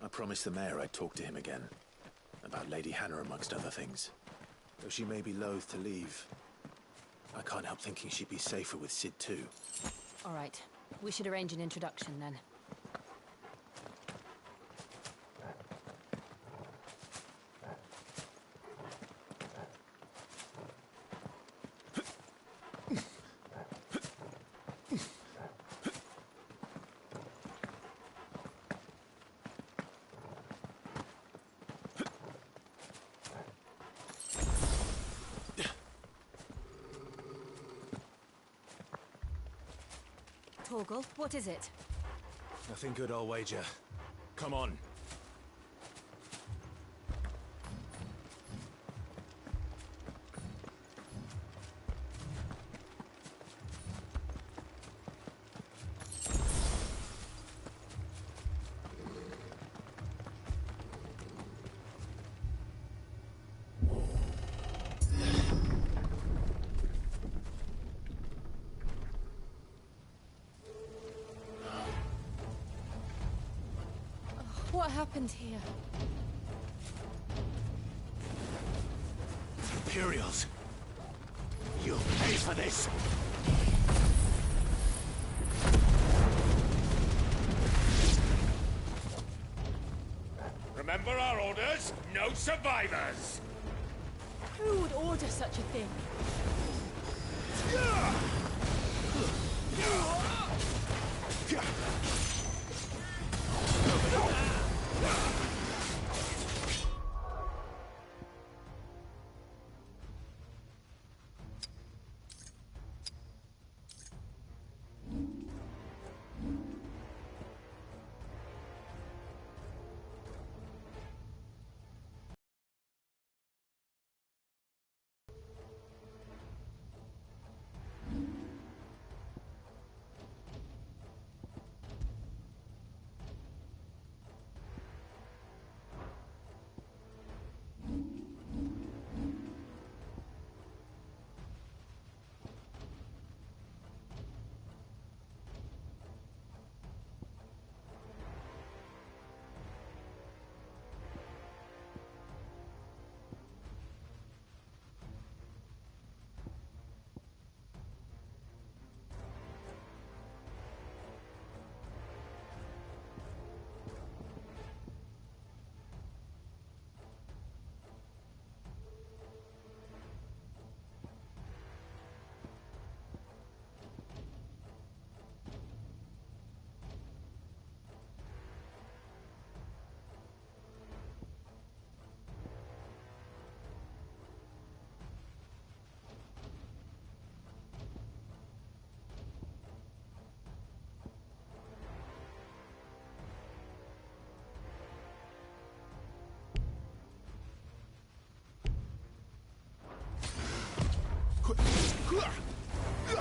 I promised the mayor I'd talk to him again. About Lady Hannah, amongst other things. Though she may be loath to leave, I can't help thinking she'd be safer with Sid too. All right. We should arrange an introduction then. Torgal, what is it? Nothing good, I'll wager. Come on. What happened here? Imperials! You'll pay for this! Remember our orders? No survivors! Who would order such a thing?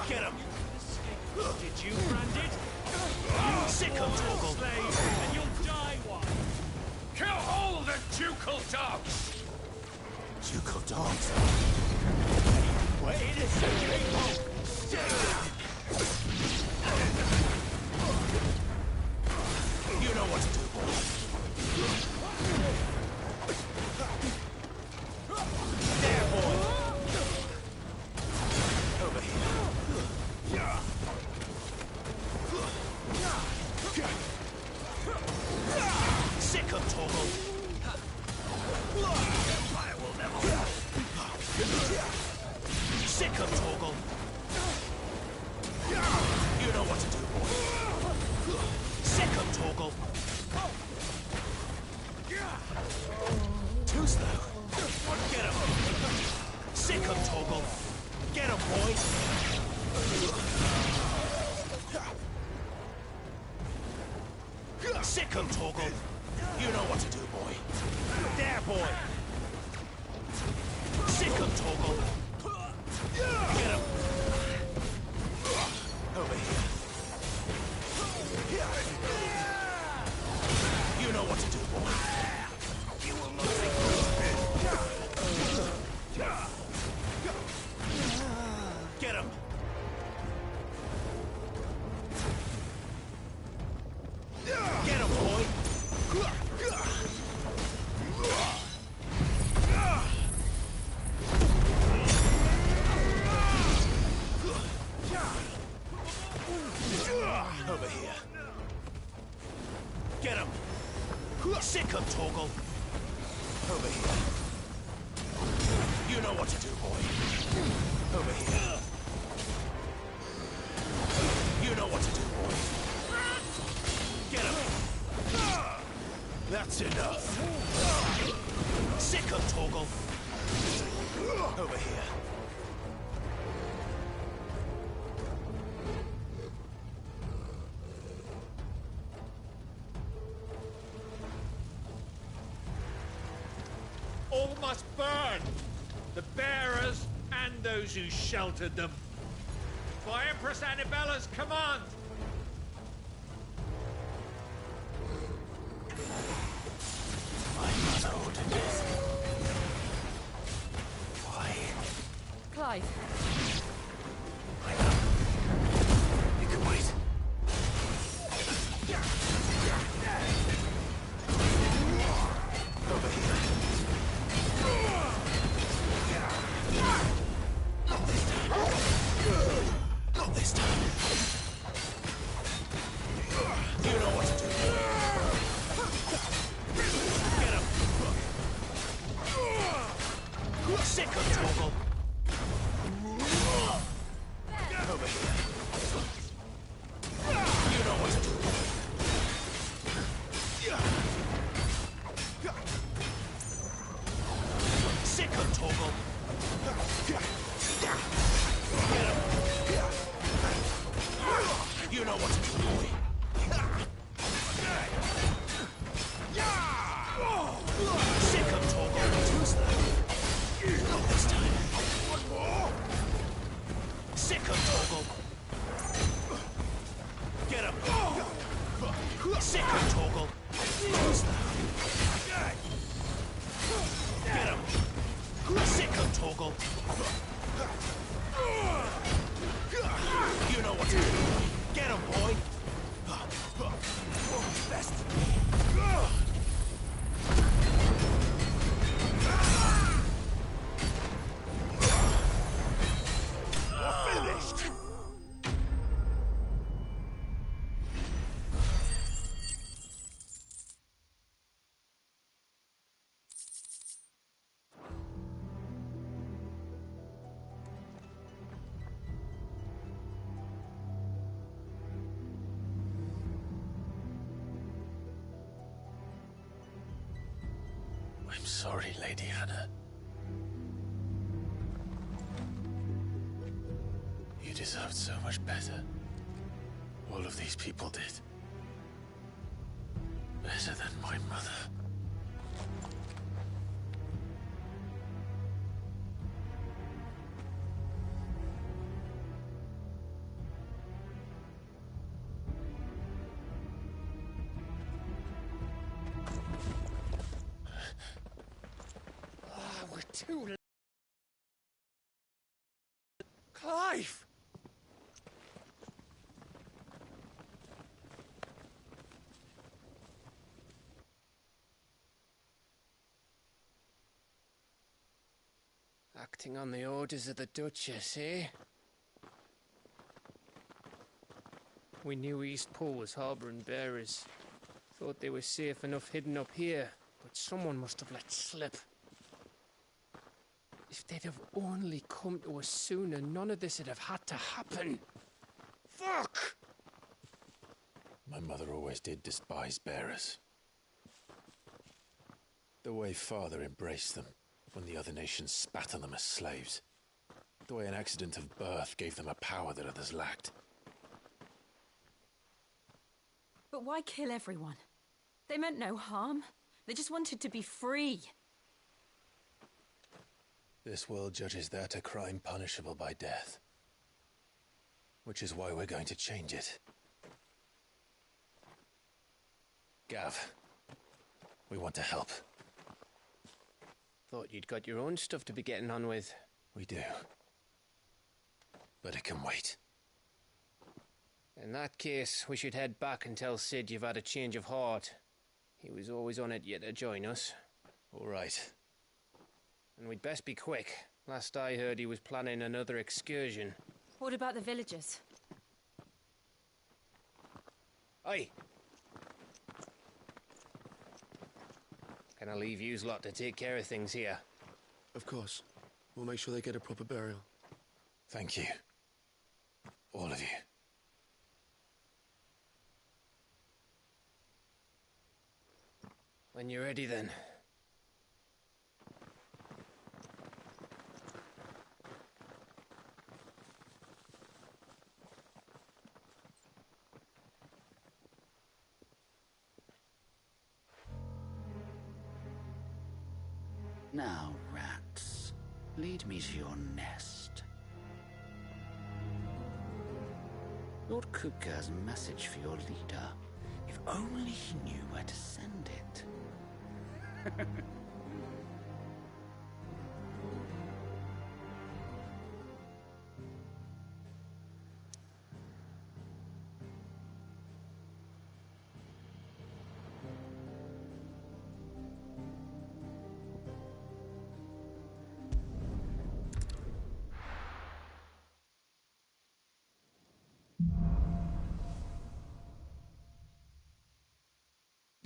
Get him! Did you, Branded? You sick of Torgal! Slave, and you'll die one! Kill all the ducal dogs! Ducal dogs? Wait a second! You know what to do, boy. There, boy! Over here. Sick of Torgal! I will never... Sick of Torgal! You know what to do, boy. Sick of Torgal! Too slow. Get him! Sick of Torgal! Get him, boy! Sick of Torgal! You know what to do, boy. There, boy! Sick of Torgal! Get him! Over here. You know what to do, boy. You will not take Get him! Get him, boy! Get him! Sick him, Torgal! Over here. You know what to do, boy. Over here. You know what to do, boy. Get him! That's enough. Sick him, Torgal! Over here. All must burn! The bearers and those who sheltered them. By Empress Annabella's command! My mother ordered this. Why? Clive. I know. You can wait. Over here. Not this time. You know what to do. Get him. Sick of Torgal. Over here. You know what to do. Sick of Torgal. Get him. You know what to do, boy. Sick of Torgal. Who's that? Not this time. One more. Sick of Torgal. Get him. Sick of Torgal. Who's that? Get him. Sick of Torgal. You know what to do. Get him, boy. Best. We're finished. I'm sorry, Lady Hannah. You deserved so much better. All of these people did. Better than my mother. We're too late. Clive! Acting on the orders of the Duchess, eh? We knew Eastpool was harbouring bearers. Thought they were safe enough hidden up here, but someone must have let slip. If they'd have only come to us sooner, none of this would have had to happen. Fuck! My mother always did despise bearers. The way Father embraced them when the other nations spat on them as slaves. The way an accident of birth gave them a power that others lacked. But why kill everyone? They meant no harm. They just wanted to be free. This world judges that a crime punishable by death. Which is why we're going to change it. Gav, we want to help. Thought you'd got your own stuff to be getting on with. We do. But it can wait. In that case, we should head back and tell Sid you've had a change of heart. He was always on it yet to join us. All right. And we'd best be quick. Last I heard, he was planning another excursion. What about the villagers? Aye. Can I leave yous lot to take care of things here? Of course. We'll make sure they get a proper burial. Thank you. All of you. When you're ready, then. Now, rats, lead me to your nest. Lord Kupka's message for your leader. If only he knew where to send it.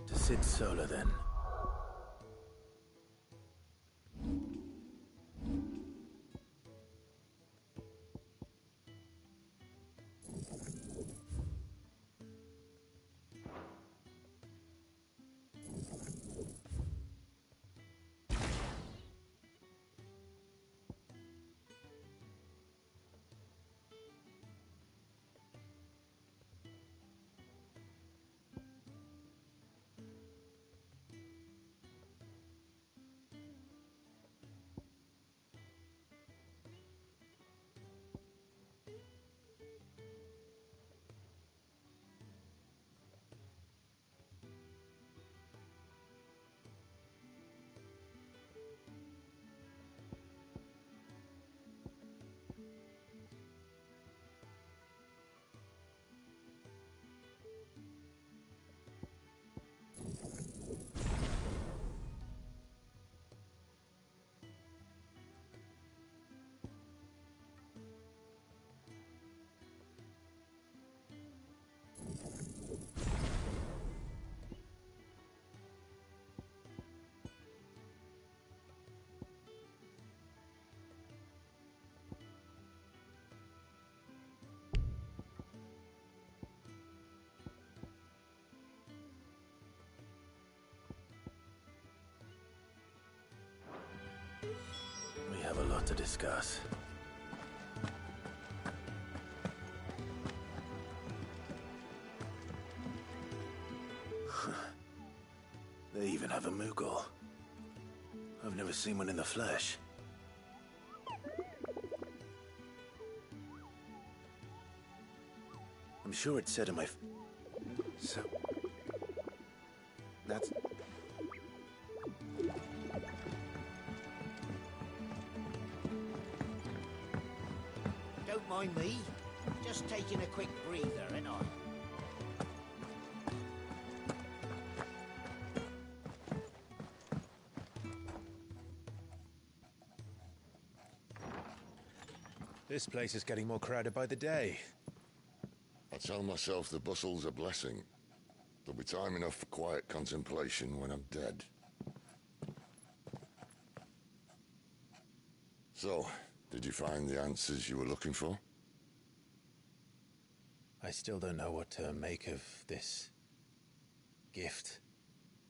To Sid Solar, then. We have a lot to discuss. They even have a Moogle. I've never seen one in the flesh. I'm sure it said in my... So... That's... Don't mind me. Just taking a quick breather, ain't I? This place is getting more crowded by the day. I tell myself the bustle's a blessing. There'll be time enough for quiet contemplation when I'm dead. So, did you find the answers you were looking for? I still don't know what to make of this gift,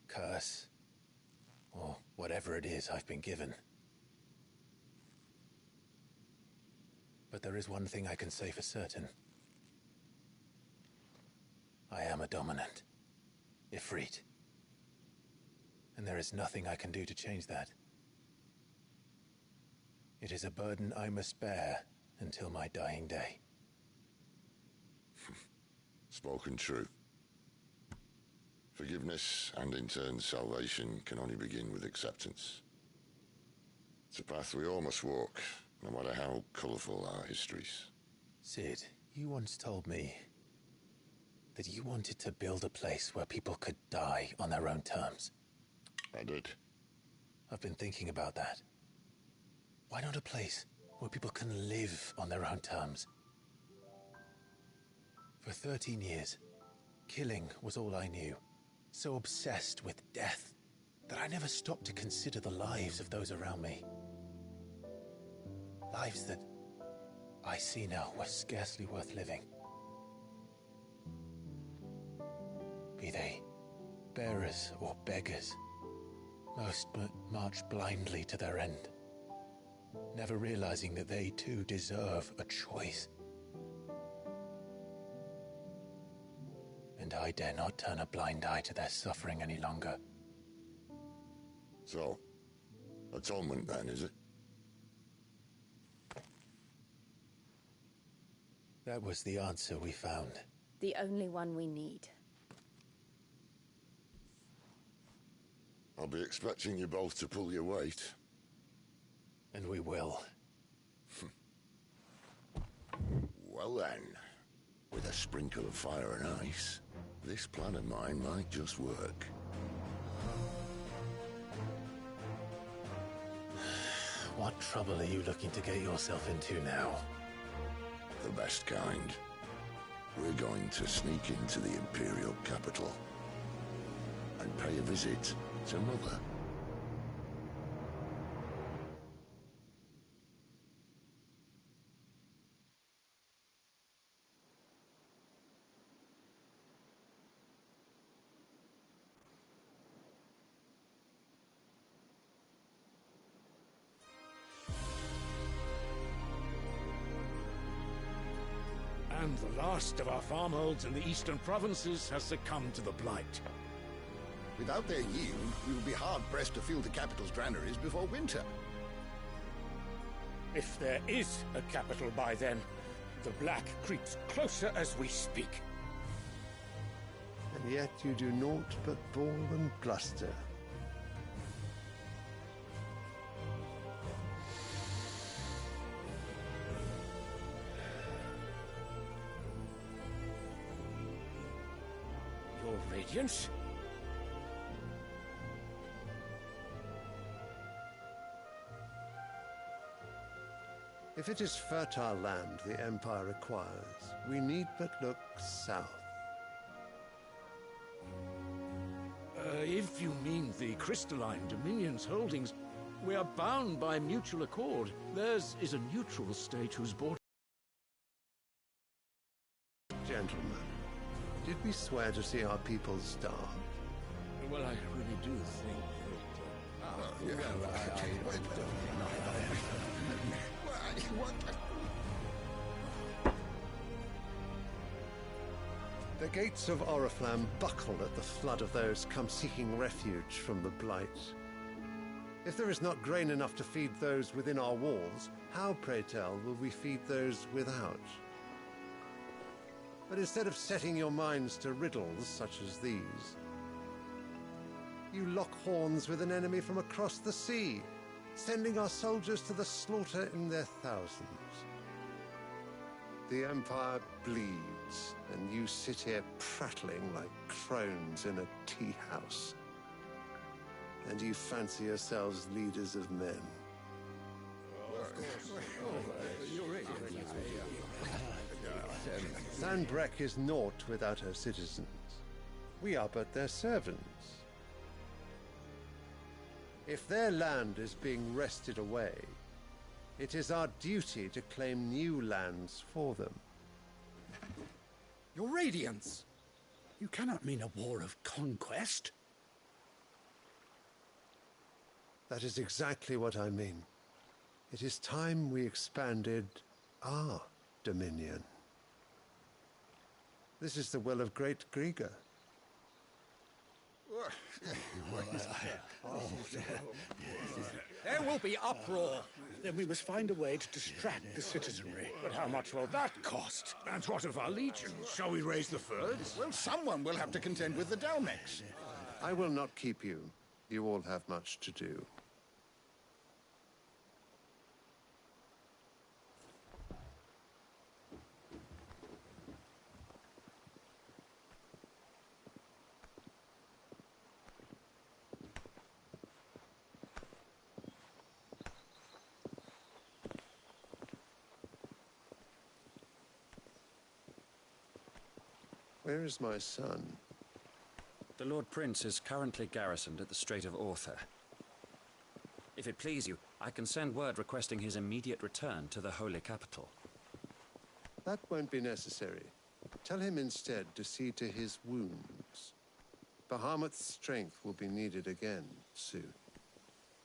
curse, or whatever it is I've been given. But there is one thing I can say for certain. I am a dominant, Ifrit. And there is nothing I can do to change that. It is a burden I must bear until my dying day. Spoken true. Forgiveness and in turn salvation can only begin with acceptance. It's a path we all must walk, no matter how colourful our histories. Sid, you once told me that you wanted to build a place where people could die on their own terms. I did. I've been thinking about that. Why not a place where people can live on their own terms? For 13 years, killing was all I knew. So obsessed with death. that I never stopped to consider the lives of those around me. Lives that I see now were scarcely worth living. Be they bearers or beggars, most march blindly to their end, never realizing that they too deserve a choice. And I dare not turn a blind eye to their suffering any longer. So, atonement then, is it? That was the answer we found. The only one we need. I'll be expecting you both to pull your weight. And we will. Well then, with a sprinkle of fire and ice, this plan of mine might just work. What trouble are you looking to get yourself into now? The best kind. We're going to sneak into the Imperial capital and pay a visit to Mother. And the last of our farmholds in the eastern provinces has succumbed to the blight. Without their yield, we will be hard-pressed to fill the capital's granaries before winter. If there is a capital by then, the black creeps closer as we speak. And yet you do naught but bawl and bluster. Your Radiance? If it is fertile land the Empire requires, we need but look south. If you mean the crystalline Dominion's holdings, we are bound by mutual accord. Theirs is a neutral state whose border... Gentlemen, did we swear to see our people starve? Well, I really do think that... The gates of Oriflamme buckle at the flood of those come seeking refuge from the blight. If there is not grain enough to feed those within our walls, how, pray tell, will we feed those without? But instead of setting your minds to riddles such as these, you lock horns with an enemy from across the sea, sending our soldiers to the slaughter in their thousands. The Empire bleeds, and you sit here prattling like crones in a tea house. And you fancy yourselves leaders of men. Sandbreck is naught without her citizens. We are but their servants. If their land is being wrested away, it is our duty to claim new lands for them. Your Radiance! You cannot mean a war of conquest. That is exactly what I mean. It is time we expanded our dominion. This is the will of great Grieger. There will be uproar. Then we must find a way to distract the citizenry. But how much will that cost? And what of our legions? Shall we raise the furs? Well, someone will have to contend with the Dalmex. I will not keep you. You all have much to do. Where is my son? The Lord Prince is currently garrisoned at the Strait of Arthur. If it please you, I can send word requesting his immediate return to the Holy Capital. That won't be necessary. Tell him instead to see to his wounds. Bahamut's strength will be needed again soon.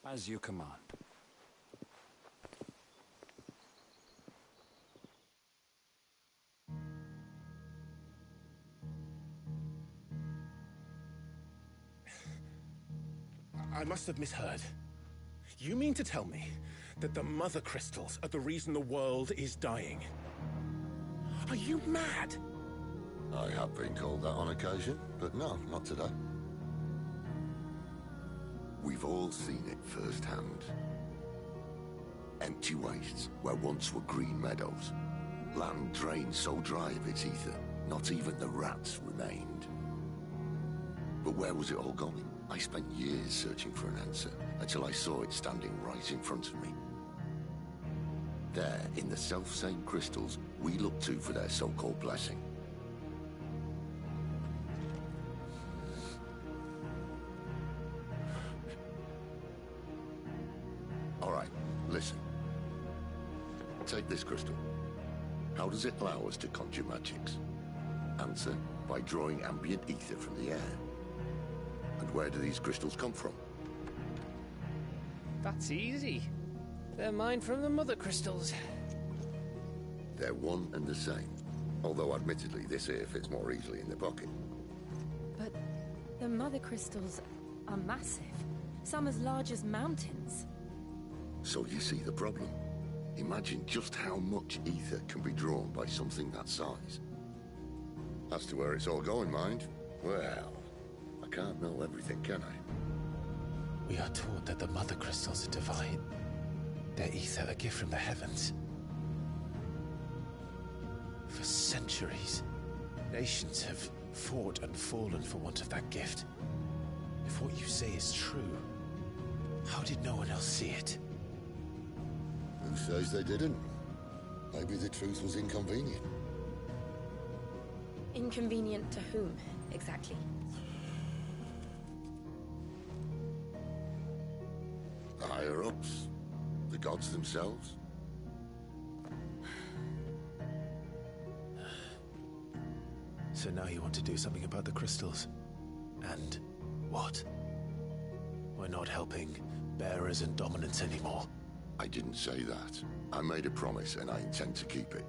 As you command. I must have misheard. You mean to tell me that the mother crystals are the reason the world is dying? Are you mad? I have been called that on occasion, but no, not today. We've all seen it firsthand. Empty wastes where once were green meadows. Land drained so dry of its ether, not even the rats remained. But where was it all going? I spent years searching for an answer, until I saw it standing right in front of me. There, in the self-same crystals we look to for their so-called blessing. All right, listen. Take this crystal. How does it allow us to conjure magics? Answer, by drawing ambient ether from the air. And where do these crystals come from? That's easy. They're mine from the mother crystals. They're one and the same. Although admittedly this here fits more easily in the pocket. But the mother crystals are massive. Some as large as mountains. So you see the problem. Imagine just how much ether can be drawn by something that size. As to where it's all going, mind, well, I can't know everything, can I? We are taught that the mother crystals are divine. Their ether a gift from the heavens. For centuries, nations have fought and fallen for want of that gift. If what you say is true, how did no one else see it? Who says they didn't? Maybe the truth was inconvenient. Inconvenient to whom, exactly? The higher-ups? The gods themselves? So now you want to do something about the crystals? And what? We're not helping bearers and dominants anymore. I didn't say that. I made a promise and I intend to keep it.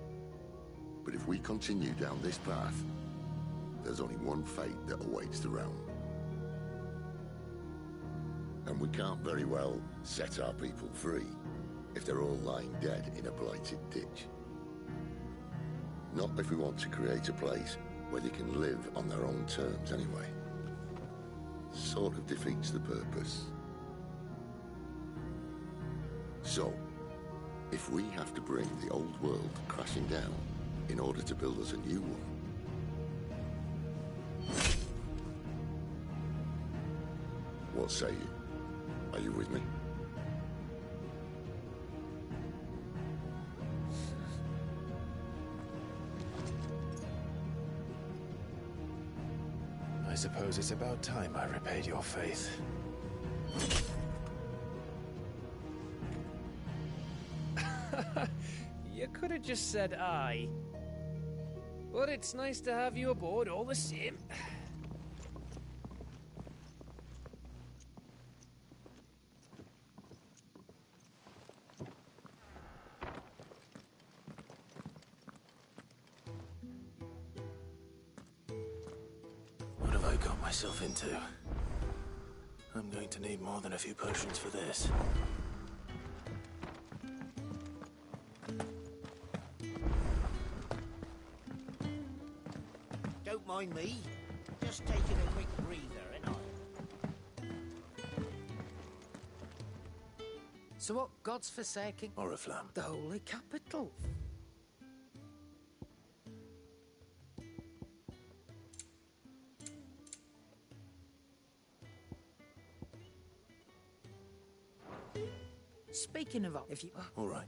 But if we continue down this path, there's only one fate that awaits the realm. And we can't very well set our people free if they're all lying dead in a blighted ditch. Not if we want to create a place where they can live on their own terms anyway. Sort of defeats the purpose. So, if we have to bring the old world crashing down in order to build us a new one, what say you? Are you with me? I suppose it's about time I repaid your faith. You could have just said aye. But it's nice to have you aboard all the same. What have I got myself into? I'm going to need more than a few potions for this. Don't mind me. Just taking a quick breather, ain't I? So what God's forsaking? Oriflamme. The Holy Capital. Speaking of, if you... All right.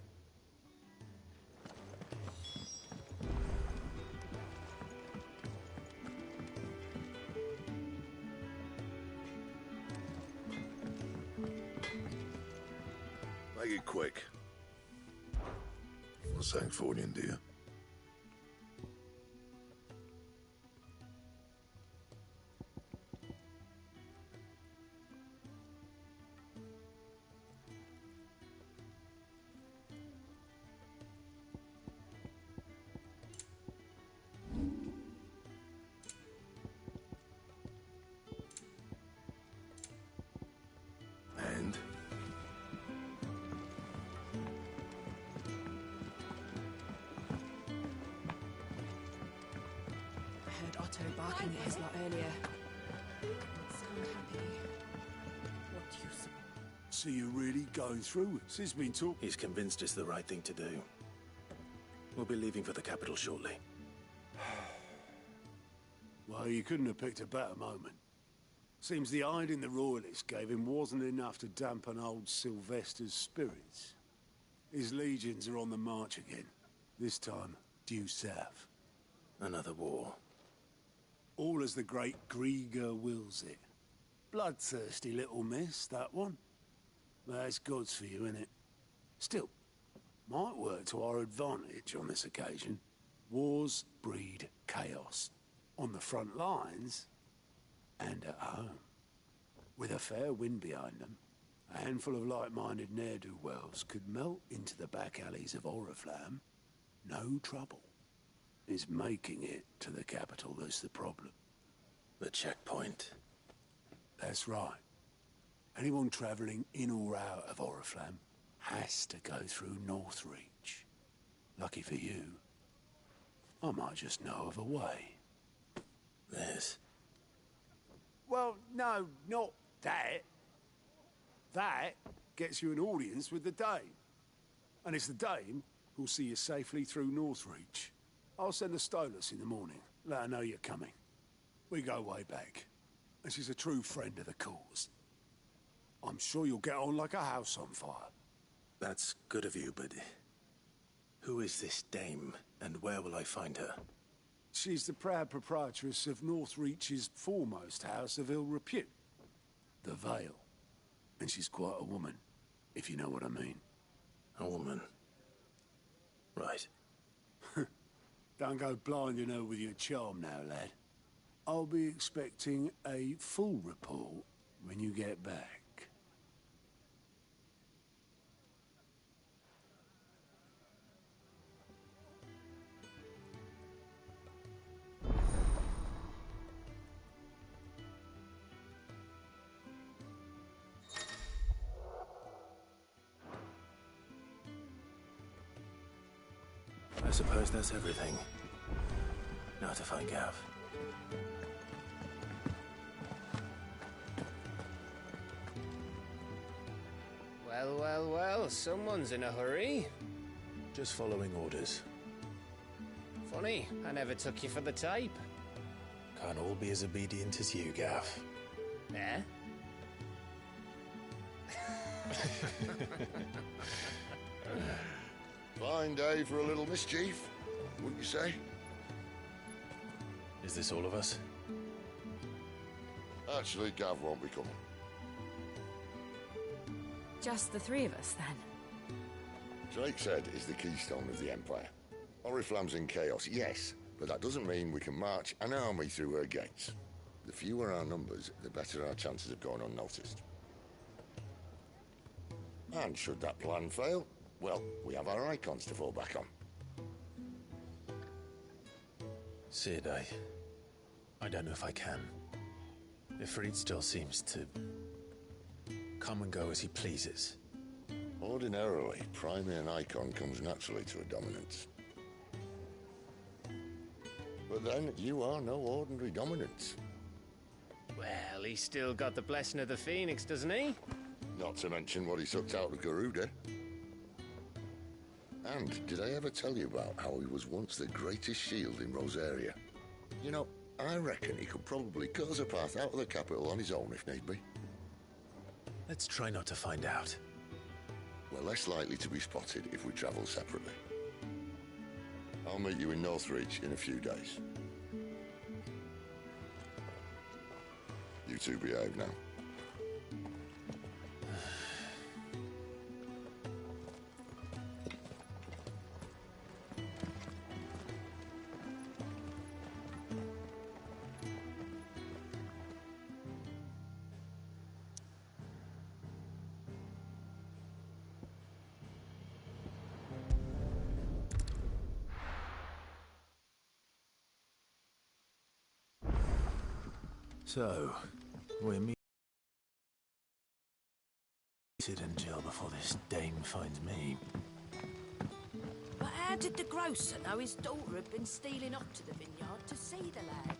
Make it quick. What's that for you, dear? And? I heard Otto barking at his lot earlier. Didn't sound happy. What do you say? So you're really going through? Sis been talking. He's convinced it's the right thing to do. We'll be leaving for the capital shortly. Well, you couldn't have picked a better moment. Seems the hiding the Royalists gave him wasn't enough to dampen old Sylvester's spirits. His legions are on the march again. This time, due south. Another war. All as the great Grieger wills it. Bloodthirsty little miss, that one. That's God's for you, innit? Still, might work to our advantage on this occasion. Wars breed chaos. On the front lines, and at home. With a fair wind behind them, a handful of like-minded ne'er-do-wells could melt into the back alleys of Oriflamme. No trouble. It's making it to the capital that's the problem. The checkpoint. That's right. Anyone travelling in or out of Oriflamme has to go through Northreach. Lucky for you, I might just know of a way. This? Well, no, not that. That gets you an audience with the Dame. And it's the Dame who'll see you safely through Northreach. I'll send the Stolas in the morning. Let her know you're coming. We go way back. And she's a true friend of the cause. I'm sure you'll get on like a house on fire. That's good of you, but... who is this Dame, and where will I find her? She's the proud proprietress of Northreach's foremost house of ill repute, the Vale. And she's quite a woman, if you know what I mean. A woman? Right. Don't go blinding her with your charm now, lad. I'll be expecting a full report when you get back. I suppose that's everything. Now to find Gav. Well, well, well, someone's in a hurry. Just following orders. Funny, I never took you for the type. Can't all be as obedient as you, Gav. Eh? Fine day for a little mischief, wouldn't you say? Is this all of us? Actually, Gav won't be coming. Just the three of us, then? Drake's Head is the keystone of the Empire. Oriflamme's in chaos, yes, but that doesn't mean we can march an army through her gates. The fewer our numbers, the better our chances of going unnoticed. And should that plan fail, well, we have our icons to fall back on. Sid, I don't know if I can. Ifrit still seems to come and go as he pleases. Ordinarily, priming an icon comes naturally to a dominance. But then, you are no ordinary dominance. Well, he's still got the blessing of the Phoenix, doesn't he? Not to mention what he sucked out of Garuda. And did I ever tell you about how he was once the greatest shield in Rosaria? You know, I reckon he could probably cut us a path out of the capital on his own if need be. Let's try not to find out. We're less likely to be spotted if we travel separately. I'll meet you in Northreach in a few days. You two behave now. So, we're meeting in jail before this dame finds me. But how did the grocer know his daughter had been stealing up to the vineyard to see the lad?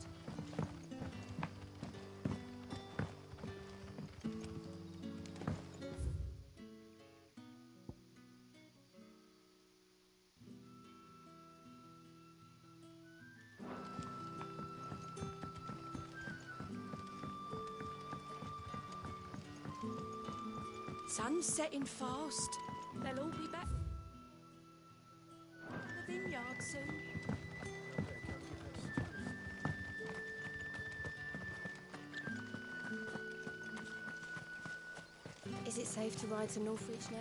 Sun's setting fast. They'll all be back in the vineyard soon. Is it safe to ride to Northreach now?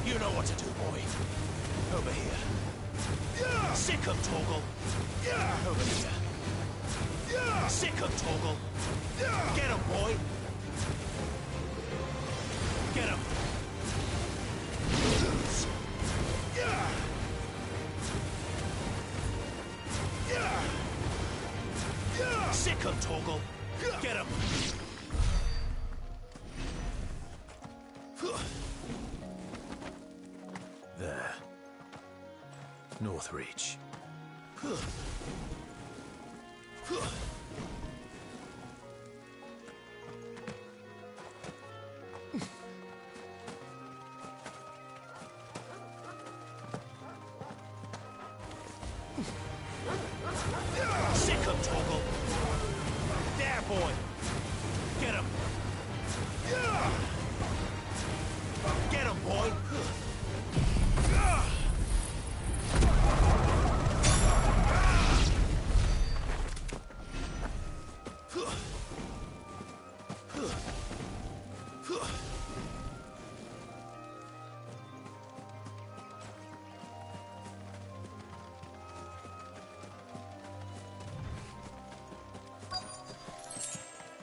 You know what to do, boy. Over here. Sick him, Torgal. Over here. Sick him, Torgal. Get him, boy. Get him. Sick him, Torgal. Get him. There. Northreach. Sick him, Torgal. There, boy. Get him. Get him, boy.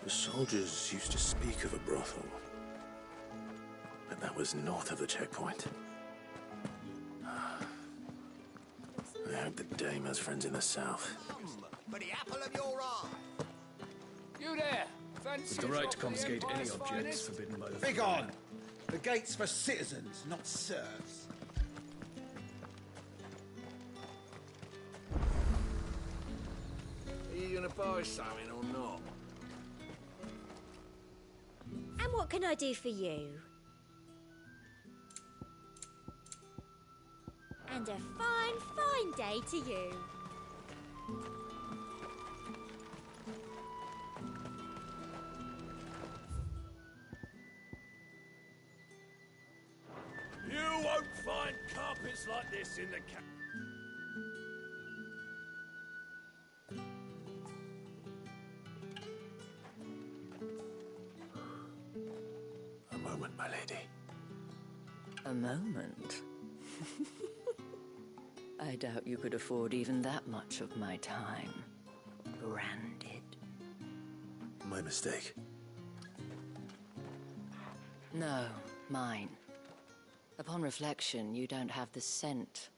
The soldiers used to speak of a brothel, but that was north of the checkpoint. I hope the dame has friends in the south. For the apple of your eye. You there! Fancy With the right to dropping confiscate Empire any spinach? objects forbidden by the Big on! The gate's for citizens, not serfs. Are you gonna buy something or not? And what can I do for you? And a fine, fine day to you. You won't find carpets like this in the A moment, my lady. A moment? I doubt you could afford even that much of my time. Branded. My mistake. No, mine. Upon reflection, you don't have the scent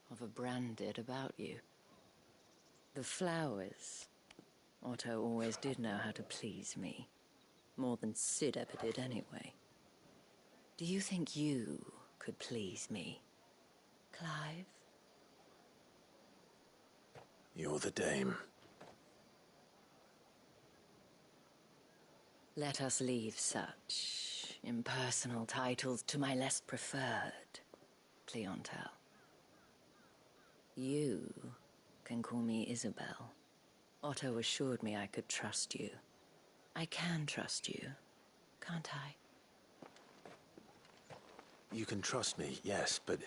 of a branded about you. The flowers. Otto always did know how to please me. More than Sid ever did anyway. Do you think you could please me, Clive? You're the dame. Let us leave such impersonal titles to my less preferred clientele. You can call me Isabel. Otto assured me I could trust you. I can trust you, can't I? You can trust me, yes, but...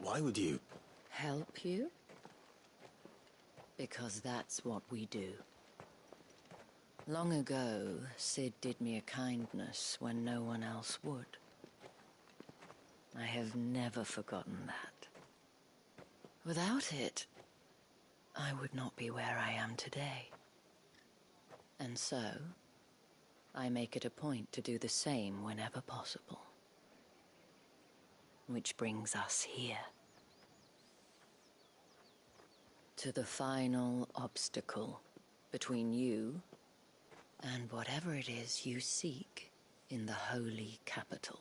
why would you... Help you? Because that's what we do. Long ago, Sid did me a kindness when no one else would. I have never forgotten that. Without it, I would not be where I am today. And so, I make it a point to do the same whenever possible. Which brings us here. To the final obstacle between you and whatever it is you seek in the holy capital.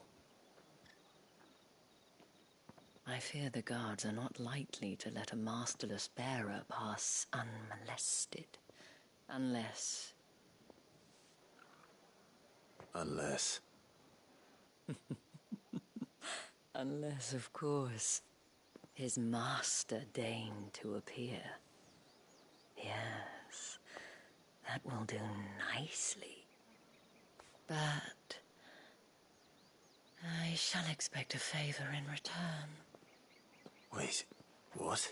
I fear the guards are not likely to let a masterless bearer pass unmolested. Unless... Unless... Unless, of course, his master deigned to appear. Yes, that will do nicely. But... I shall expect a favor in return. Wait, what?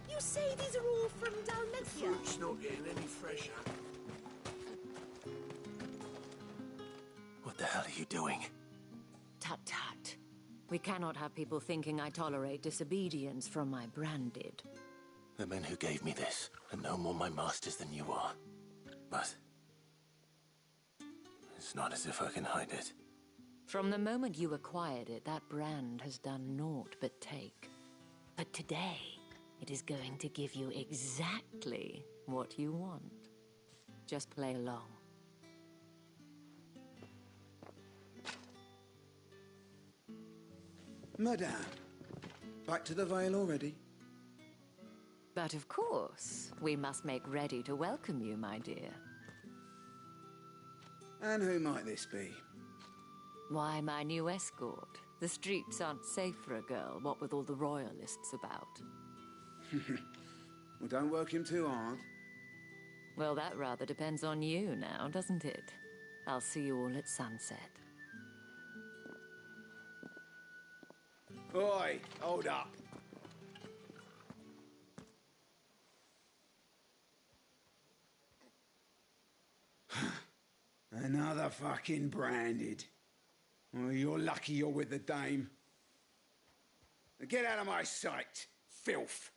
You say these are all from Dalmatia? Fruit's not getting any fresher. What the hell are you doing? Tut-tut. We cannot have people thinking I tolerate disobedience from my branded. The men who gave me this are no more my masters than you are. But... it's not as if I can hide it. From the moment you acquired it, that brand has done naught but take. But today, it is going to give you exactly what you want. Just play along. Madame, back to the Vale already? But of course, we must make ready to welcome you, my dear. And who might this be? Why, my new escort. The streets aren't safe for a girl, what with all the royalists about. Well, don't work him too hard. Well, that rather depends on you now, doesn't it? I'll see you all at sunset. Oi, hold up. Another fucking branded. Well, you're lucky you're with the dame. Now get out of my sight, filth.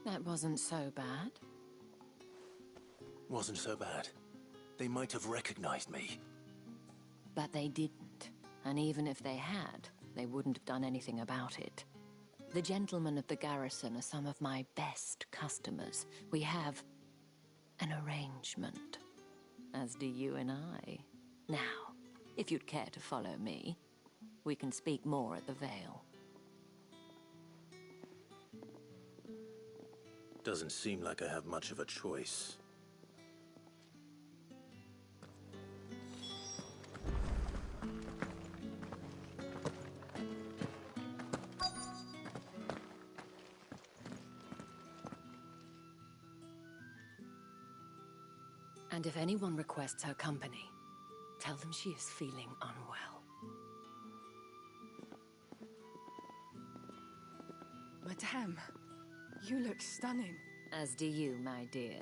That wasn't so bad. Wasn't so bad. They might have recognized me. But they didn't. And even if they had, they wouldn't have done anything about it. The gentlemen of the garrison are some of my best customers. We have an arrangement, as do you and I. Now, if you'd care to follow me, we can speak more at the Vale. Doesn't seem like I have much of a choice. And if anyone requests her company, tell them she is feeling unwell. Madame, you look stunning. As do you, my dear.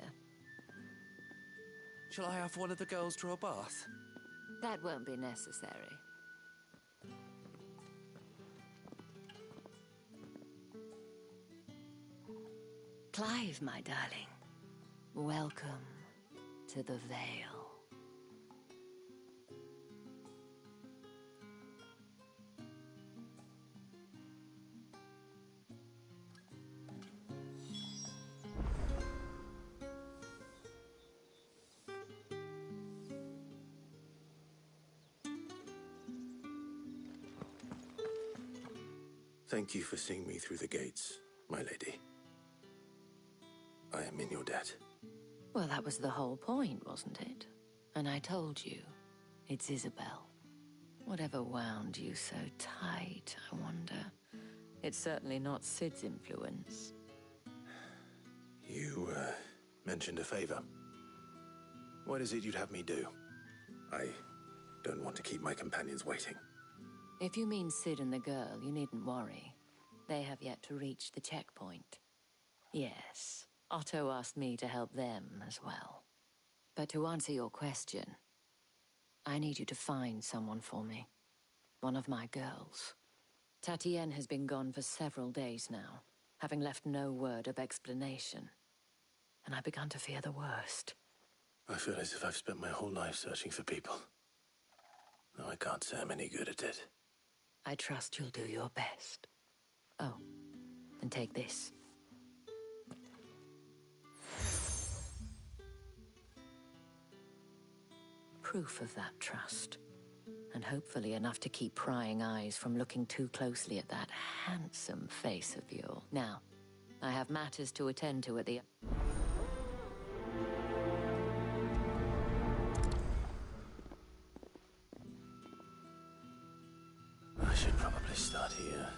Shall I have one of the girls draw a bath? That won't be necessary. Clive, my darling. Welcome to the Vale. Thank you for seeing me through the gates, my lady. I am in your debt. Well, that was the whole point, wasn't it? And I told you, it's Isabel. Whatever wound you so tight, I wonder. It's certainly not Sid's influence. You, mentioned a favor. What is it you'd have me do? I don't want to keep my companions waiting. If you mean Sid and the girl, you needn't worry. They have yet to reach the checkpoint. Yes, Otto asked me to help them as well. But to answer your question, I need you to find someone for me. One of my girls. Tatienne has been gone for several days now, having left no word of explanation. And I've begun to fear the worst. I feel as if I've spent my whole life searching for people. Though I can't say I'm any good at it. I trust you'll do your best. Oh, and take this. Proof of that trust. And hopefully enough to keep prying eyes from looking too closely at that handsome face of yours. Now, I have matters to attend to at the... I should probably start here.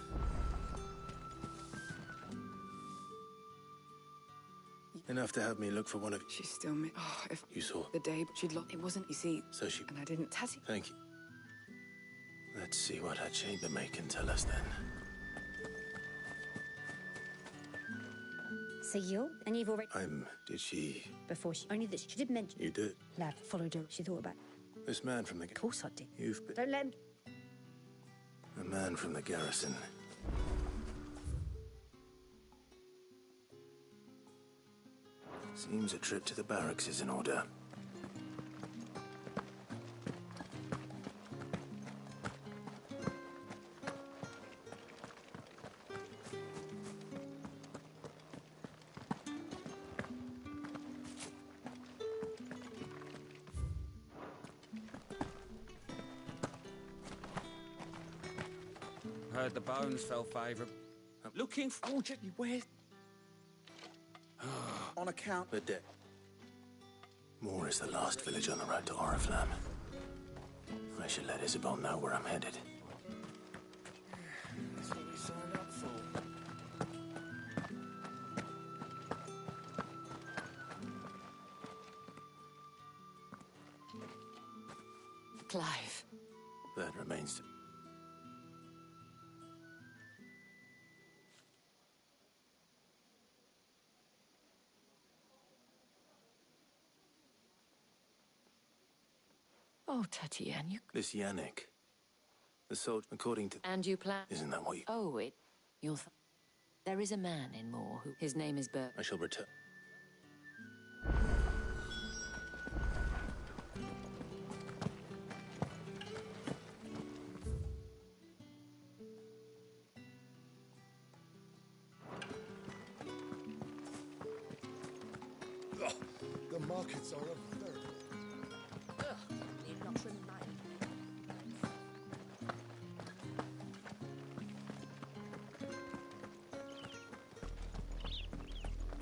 Enough to have me look for one of... She's still me. Oh, if... You saw? The day she'd lost... It wasn't, you see... So she... And I didn't... Tatty... Thank you. Let's see what her chambermaid can tell us then. So you're... And you've already... Did she... Before she... Only that she did mention... You did? Lad followed her. She thought about... This man from the... Of course I did. You've been... Don't let him... A man from the garrison. Seems a trip to the barracks is in order. Heard the bones fell favourable. Looking fortunately where... On account... The debt. Moore is the last village on the road to Oriflamme. I should let Isabel know where I'm headed. That's what we signed up for. Clive. That remains to... Oh, Tatienne, you... This Yannick. The soldier, according to... And you plan... Isn't that what you... Oh, you'll... There is a man in Moore who... His name is Bert. I shall return. The markets are a very...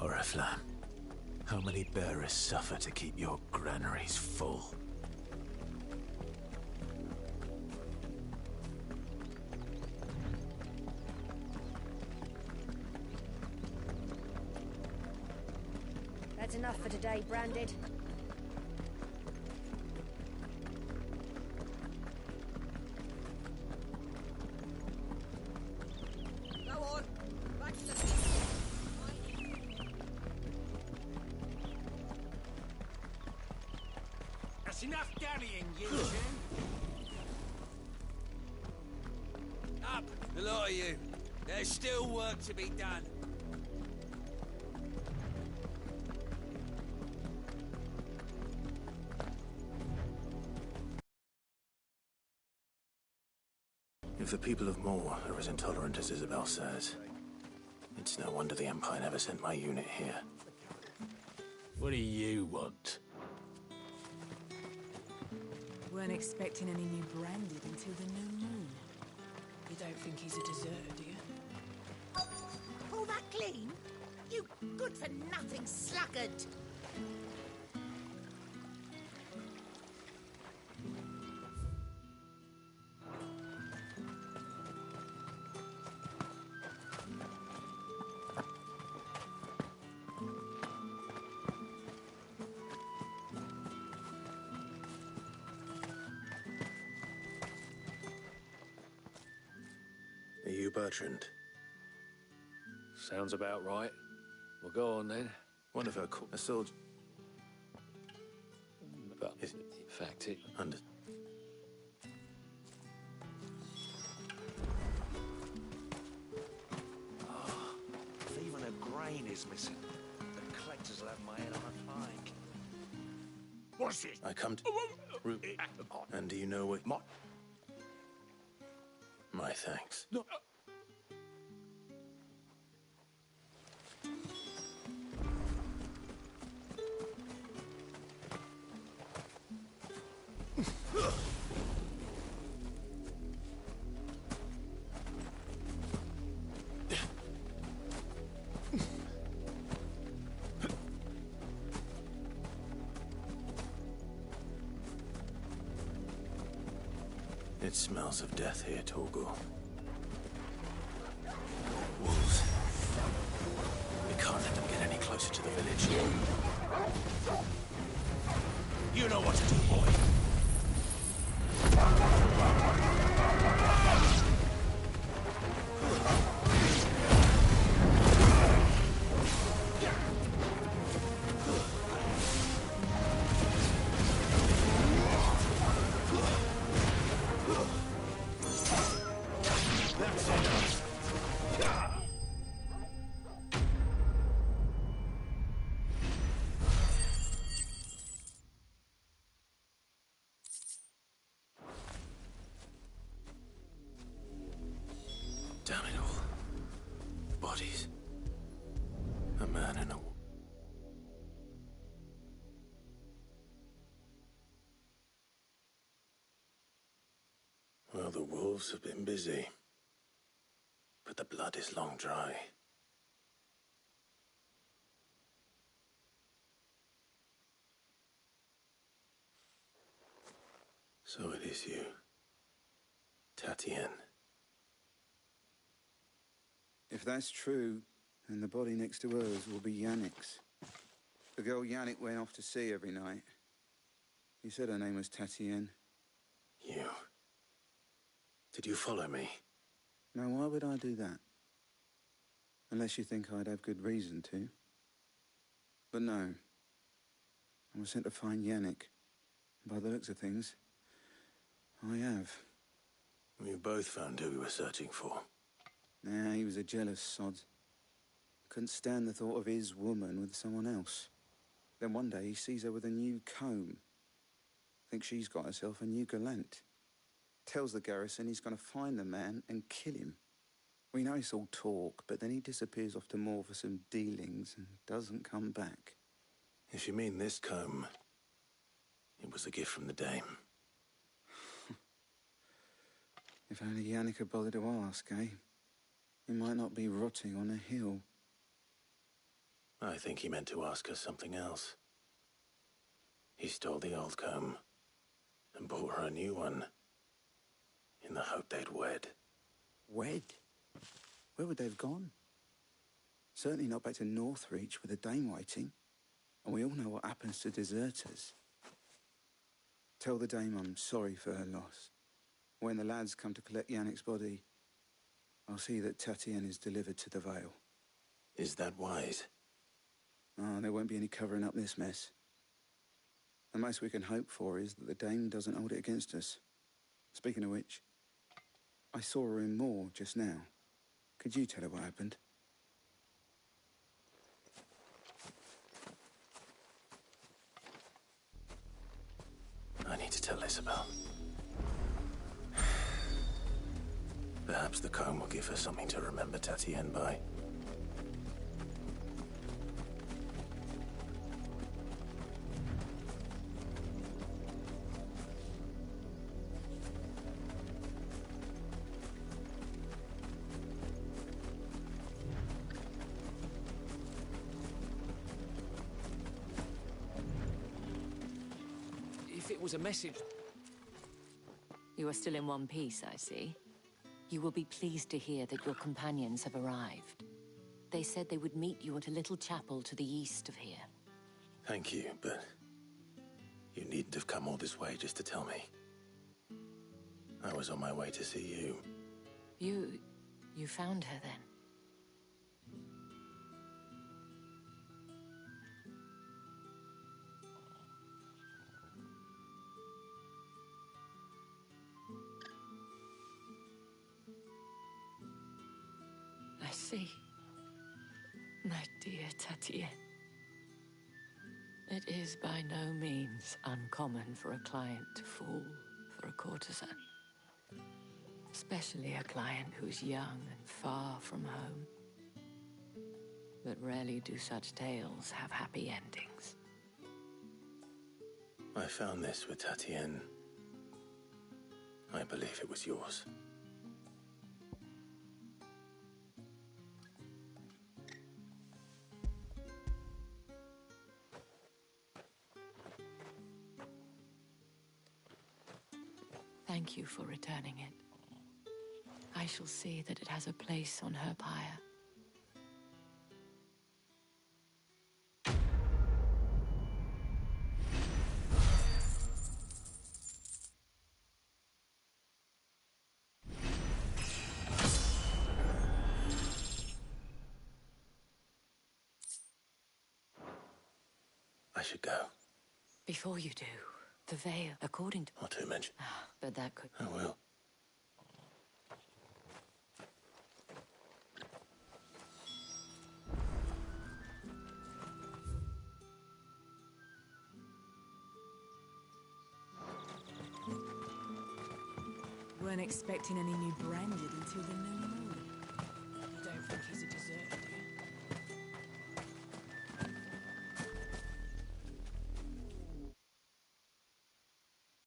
Oriflamme, how many bearers suffer to keep your granaries full? That's enough for today, Branded. It's enough dallying, you two. Up, the lot of you. There's still work to be done. If the people of Moor are as intolerant as Isabel says, it's no wonder the Empire never sent my unit here. What do you want? Weren't expecting any new branded until the new moon. You don't think he's a deserter, do you? All that clean? You good-for-nothing sluggard! Are you Bertrand? Sounds about right. Well, go on then. One of her a soldier. But, fact it. Under. If even a grain is missing, the collectors will have my head on a pike. What's it? I come to... And do you know what... My thanks. No. It smells of death here, Torgal. Wolves. We can't let them get any closer to the village. You know what to do, boy. Damn it all. Bodies. A man and a... Well, the wolves have been busy. But the blood is long dry. So it is you. Tatienne. If that's true, then the body next to hers will be Yannick's. The girl Yannick went off to sea every night. He said her name was Tatienne. You. Did you follow me? Now, why would I do that? Unless you think I'd have good reason to. But no. I was sent to find Yannick. By the looks of things, I have. We both found who we were searching for. Nah, he was a jealous sod. Couldn't stand the thought of his woman with someone else. Then one day he sees her with a new comb. Thinks she's got herself a new gallant. Tells the garrison he's going to find the man and kill him. We know it's all talk, but then he disappears off to Moor for some dealings and doesn't come back. If you mean this comb, it was a gift from the dame. If only Yannick had bothered to ask, eh? He might not be rotting on a hill. I think he meant to ask her something else. He stole the old comb and bought her a new one in the hope they'd wed. Wed? Where would they have gone? Certainly not back to Northreach with a dame waiting. And we all know what happens to deserters. Tell the dame I'm sorry for her loss. When the lads come to collect Yannick's body, I'll see that Tatienne is delivered to the Vale. Is that wise? Oh, there won't be any covering up this mess. The most we can hope for is that the dame doesn't hold it against us. Speaking of which, I saw her in Moor just now. Could you tell her what happened? I need to tell Isabel. Perhaps the comb will give her something to remember Tatienne by. If it was a message... You are still in one piece, I see. You will be pleased to hear that your companions have arrived. They said they would meet you at a little chapel to the east of here. Thank you, but you needn't have come all this way just to tell me. I was on my way to see you. You found her then? I see. My dear Tatienne. It is by no means uncommon for a client to fall for a courtesan. Especially a client who's young and far from home. But rarely do such tales have happy endings. I found this with Tatienne. I believe it was yours. Thank you for returning it. I shall see that it has a place on her pyre. I should go. Before you do, the veil, according to... Not to mention. But that could... I will. Weren't expecting any new branded until the new moon.